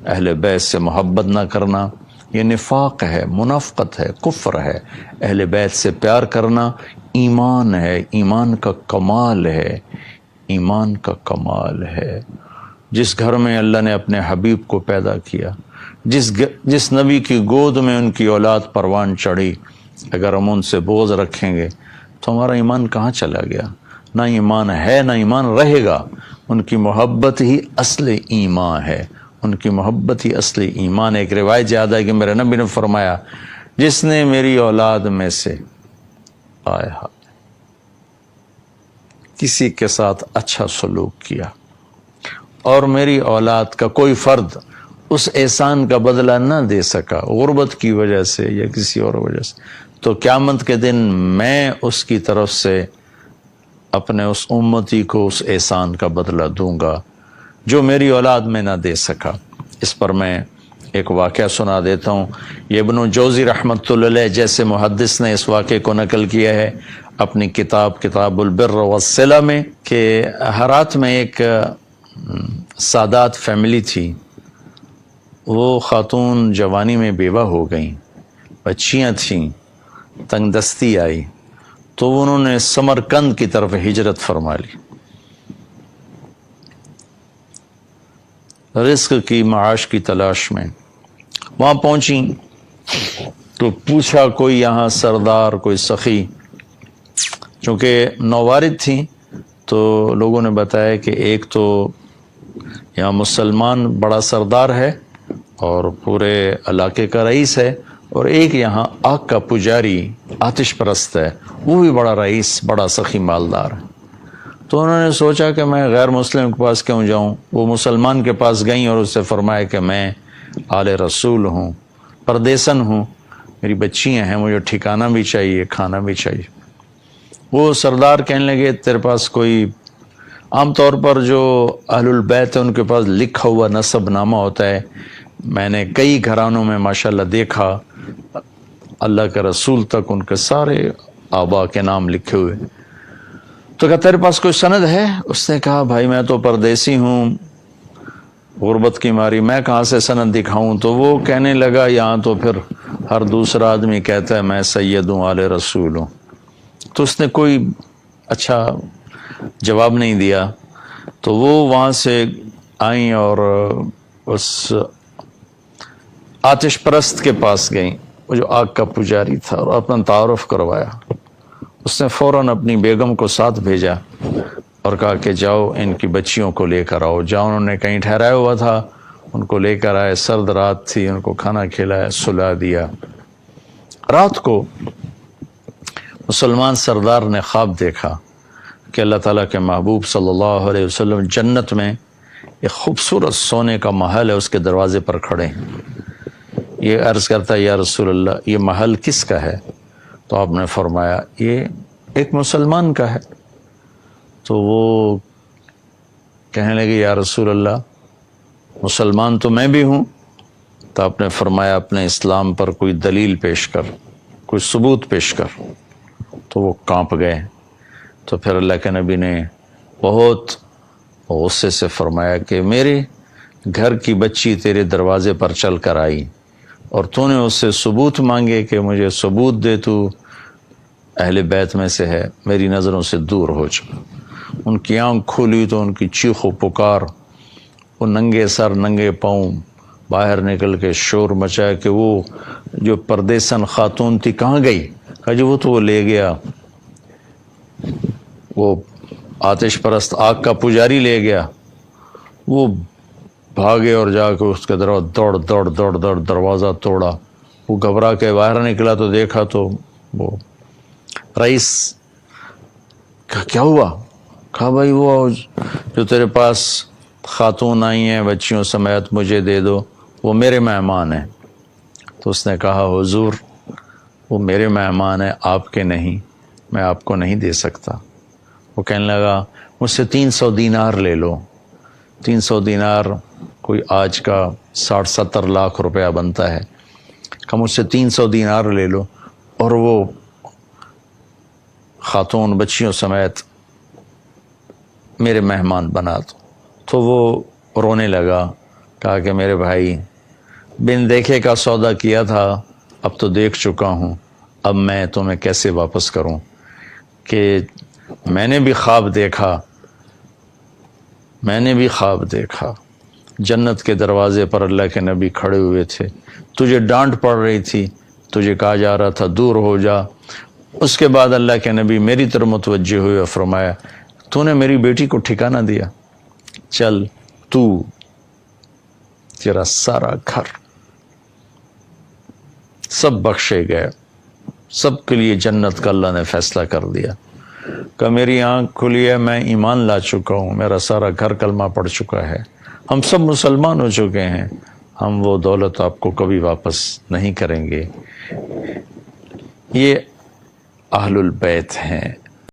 اہل بیت سے محبت نہ کرنا یہ نفاق ہے، منافقت ہے، کفر ہے۔ اہل بیت سے پیار کرنا ایمان ہے، ایمان کا کمال ہے، ایمان کا کمال ہے۔ جس گھر میں اللہ نے اپنے حبیب کو پیدا کیا، جس نبی کی گود میں ان کی اولاد پروان چڑھی، اگر ہم ان سے بغض رکھیں گے تو ہمارا ایمان کہاں چلا گیا؟ نہ ایمان ہے نہ ایمان رہے گا۔ ان کی محبت ہی اصل ایمان ہے، ان کی محبت ہی اصل ایمان ہے۔ ایک روایت یاد ہے کہ میرے نبی نے فرمایا، جس نے میری اولاد میں سے کسی کے ساتھ اچھا سلوک کیا اور میری اولاد کا کوئی فرد اس احسان کا بدلہ نہ دے سکا، غربت کی وجہ سے یا کسی اور وجہ سے، تو قیامت کے دن میں اس کی طرف سے اپنے اس امتی کو اس احسان کا بدلہ دوں گا جو میری اولاد میں نہ دے سکا۔ اس پر میں ایک واقعہ سنا دیتا ہوں۔ یہ ابن جوزی رحمۃ اللہ علیہ جیسے محدث نے اس واقعے کو نقل کیا ہے اپنی کتاب البر والصلہ میں، کہ ہرات میں ایک سادات فیملی تھی۔ وہ خاتون جوانی میں بیوہ ہو گئیں، بچیاں تھیں، تنگ دستی آئی تو انہوں نے سمرقند کی طرف ہجرت فرما لی، رزق کی معاش کی تلاش میں۔ وہاں پہنچیں تو پوچھا کوئی یہاں سردار، کوئی سخی، چونکہ نووارد تھیں تو لوگوں نے بتایا کہ ایک تو یہاں مسلمان بڑا سردار ہے اور پورے علاقے کا رئیس ہے، اور ایک یہاں آگ کا پجاری آتش پرست ہے، وہ بھی بڑا رئیس، بڑا سخی مالدار ہے۔ تو انہوں نے سوچا کہ میں غیر مسلم کے پاس کیوں جاؤں۔ وہ مسلمان کے پاس گئیں اور اس سے فرمایا کہ میں آل رسول ہوں، پردیسن ہوں، میری بچیاں ہیں، مجھے ٹھکانہ بھی چاہیے، کھانا بھی چاہیے۔ وہ سردار کہنے لگے تیرے پاس کوئی، عام طور پر جو اہل البیت ہیں ان کے پاس لکھا ہوا نسب نامہ ہوتا ہے، میں نے کئی گھرانوں میں ماشاءاللہ دیکھا اللہ کے رسول تک ان کے سارے آبا کے نام لکھے ہوئے۔ تو کہا تیرے پاس کوئی سند ہے؟ اس نے کہا بھائی میں تو پردیسی ہوں، غربت کی ماری میں کہاں سے سند دکھاؤں؟ تو وہ کہنے لگا یہاں تو پھر ہر دوسرا آدمی کہتا ہے میں سید ہوں، آل رسول ہوں۔ تو اس نے کوئی اچھا جواب نہیں دیا۔ تو وہ وہاں سے آئیں اور اس آتش پرست کے پاس گئیں، وہ جو آگ کا پجاری تھا، اور اپنا تعارف کروایا۔ اس نے فوراً اپنی بیگم کو ساتھ بھیجا اور کہا کہ جاؤ ان کی بچیوں کو لے کر آؤ۔ جاؤ، انہوں نے کہیں ٹھہرایا ہوا تھا، ان کو لے کر آئے، سرد رات تھی، ان کو کھانا کھلایا، سلا دیا۔ رات کو مسلمان سردار نے خواب دیکھا کہ اللہ تعالیٰ کے محبوب صلی اللہ علیہ وسلم جنت میں ایک خوبصورت سونے کا محل ہے، اس کے دروازے پر کھڑے ہیں۔ یہ عرض کرتا ہے یا رسول اللہ یہ محل کس کا ہے؟ تو آپ نے فرمایا یہ ایک مسلمان کا ہے۔ تو وہ کہنے لگے یا رسول اللہ مسلمان تو میں بھی ہوں۔ تو آپ نے فرمایا اپنے اسلام پر کوئی دلیل پیش کر، کوئی ثبوت پیش کر۔ تو وہ کانپ گئے۔ تو پھر اللہ کے نبی نے بہت غصے سے فرمایا کہ میرے گھر کی بچی تیرے دروازے پر چل کر آئی اور تو نے اس سے ثبوت مانگے کہ مجھے ثبوت دے، تو اہل بیت میں سے ہے، میری نظروں سے دور ہو جا۔ ان کی آنکھ کھولی تو ان کی چیخ و پکار، وہ ننگے سر ننگے پاؤں باہر نکل کے شور مچایا کہ وہ جو پردیسن خاتون تھی کہاں گئی؟ کہا جی وہ تو وہ لے گیا، وہ آتش پرست آگ کا پجاری لے گیا۔ وہ بھاگے اور جا کے اس کے دوڑ دروازہ توڑا۔ وہ گھبرا کے باہر نکلا تو دیکھا تو وہ رئیس۔ کہا کیا ہوا؟ کہا بھائی وہ جو تیرے پاس خاتون آئی ہیں بچیوں سمیت مجھے دے دو، وہ میرے مہمان ہیں۔ تو اس نے کہا حضور وہ میرے مہمان ہیں، آپ کے نہیں، میں آپ کو نہیں دے سکتا۔ وہ کہنے لگا مجھ سے 300 دینار لے لو۔ 300 دینار کوئی آج کا 60-70 لاکھ روپیہ بنتا ہے۔ کہ مجھ سے 300 دینار لے لو اور وہ خاتون بچیوں سمیت میرے مہمان بنا دو۔ تو وہ رونے لگا، کہا کہ میرے بھائی بن دیکھے کا سودا کیا تھا، اب تو دیکھ چکا ہوں، اب میں تمہیں کیسے واپس کروں؟ کہ میں نے بھی خواب دیکھا، جنت کے دروازے پر اللہ کے نبی کھڑے ہوئے تھے، تجھے ڈانٹ پڑ رہی تھی، تجھے کہا جا رہا تھا دور ہو جا۔ اس کے بعد اللہ کے نبی میری طرف متوجہ ہوئے اور فرمایا تو نے میری بیٹی کو ٹھکانہ دیا، چل تیرا سارا گھر سب بخشے گئے، سب کے لیے جنت کا اللہ نے فیصلہ کر دیا۔ کہ میری آنکھ کھلی ہے، میں ایمان لا چکا ہوں، میرا سارا گھر کلمہ پڑھ چکا ہے، ہم سب مسلمان ہو چکے ہیں، ہم وہ دولت آپ کو کبھی واپس نہیں کریں گے۔ یہ اہل البیت ہیں۔